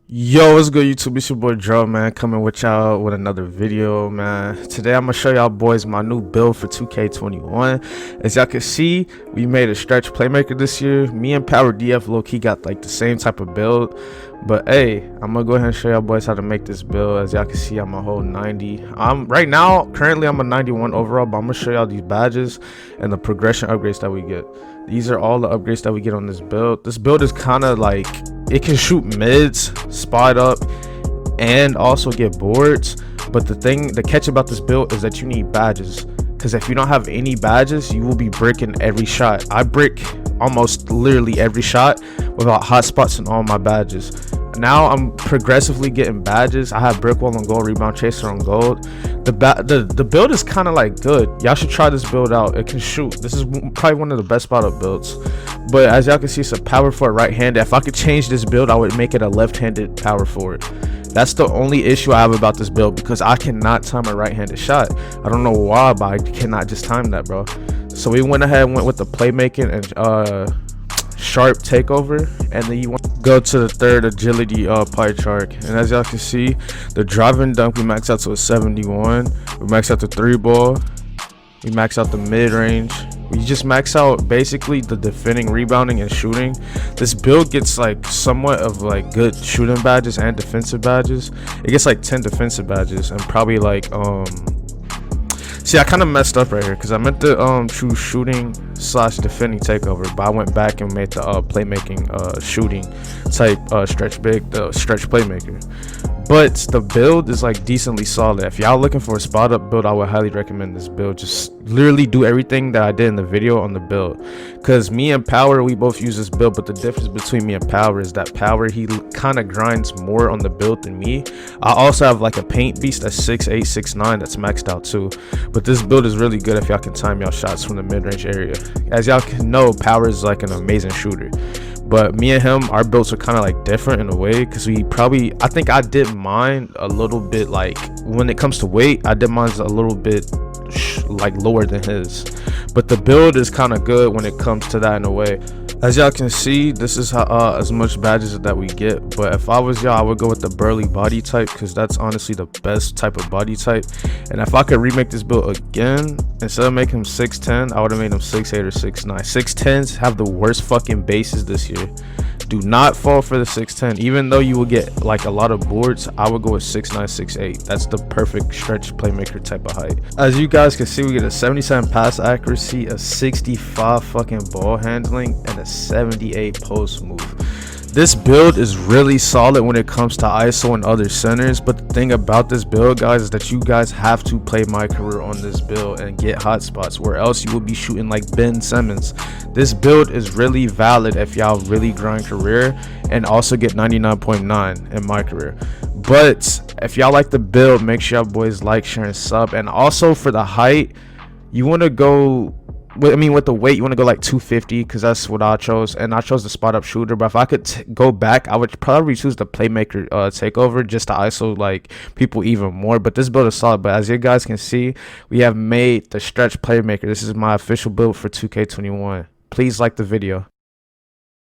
Yo, what's good, YouTube? It's your boy Dro, man, coming with y'all with another video, man. Today I'm gonna show y'all boys my new build for 2K21. As y'all can see, we made a stretch playmaker this year. Me and Power DF low-key got like the same type of build, but hey, I'm gonna go ahead and show y'all boys how to make this build. As y'all can see, I'm a whole 90. Right now, currently I'm a 91 overall, but I'm gonna show y'all these badges and the progression upgrades that we get. These are all the upgrades that we get on this build. This build is kind of like, it can shoot mids, spot up, and also get boards. But the catch about this build is that you need badges, because if you don't have any badges, you will be bricking every shot. I brick almost literally every shot without hotspots and all my badges. Now I'm progressively getting badges. I have brick wall on gold, rebound chaser on gold. The build is kind of like good. Y'all should try this build out. It can shoot. This is probably one of the best spot up builds. But as y'all can see, it's a power forward right-handed. If I could change this build, I would make it a left-handed power forward. That's the only issue I have about this build, because I cannot time a right-handed shot. I don't know why, but I cannot just time that, bro. So we went ahead and went with the playmaking and sharp takeover, and then you want to go to the third agility pie chart. And as y'all can see, the drive and dunk we max out to a 71. We max out the 3-ball. We max out the mid-range. We just max out basically the defending, rebounding, and shooting. This build gets like somewhat of like good shooting badges and defensive badges. It gets like 10 defensive badges and probably like see, I kind of messed up right here, because I meant to choose shooting / defending takeover, but I went back and made the playmaking shooting type stretch big, the stretch playmaker. But the build is like decently solid. If y'all looking for a spot up build, I would highly recommend this build. Just literally do everything that I did in the video on the build, because me and Power, we both use this build, but the difference between me and Power is that Power, he kind of grinds more on the build than me. I also have like a paint beast that's 6'8", 6'9", that's maxed out too. But this build is really good if y'all can time y'all shots from the mid-range area. As y'all can know, Power is like an amazing shooter. But me and him, our builds are kind of like different in a way, because I think I did mine a little bit, like when it comes to weight, I did mine a little bit like lower than his. But the build is kind of good when it comes to that in a way. As y'all can see, this is how as much badges that we get. But if I was y'all, I would go with the burly body type, because that's honestly the best type of body type. And if I could remake this build again, instead of making him 6'10", I would have made him 6'8" or 6'9". 6'10s have the worst fucking bases this year. Do not fall for the 6'10". Even though you will get like a lot of boards, I would go with 6'9", 6'8". That's the perfect stretch playmaker type of height. As you guys can see, we get a 77 pass accuracy, a 65 fucking ball handling, and a 78 post move. This build is really solid when it comes to ISO and other centers. But the thing about this build, guys, is that you guys have to play My Career on this build and get hot spots, where else you will be shooting like Ben Simmons. This build is really valid if y'all really grind career and also get 99.9 in My Career. But if y'all like the build, make sure y'all boys like, share, and sub. And also for the height, you want to go, with the weight, you want to go like 250, because that's what I chose, and I chose the spot up shooter. But if I could go back, I would probably choose the playmaker takeover, just to ISO like people even more. But this build is solid. But as you guys can see, we have made the stretch playmaker. This is my official build for 2K21. Please like the video.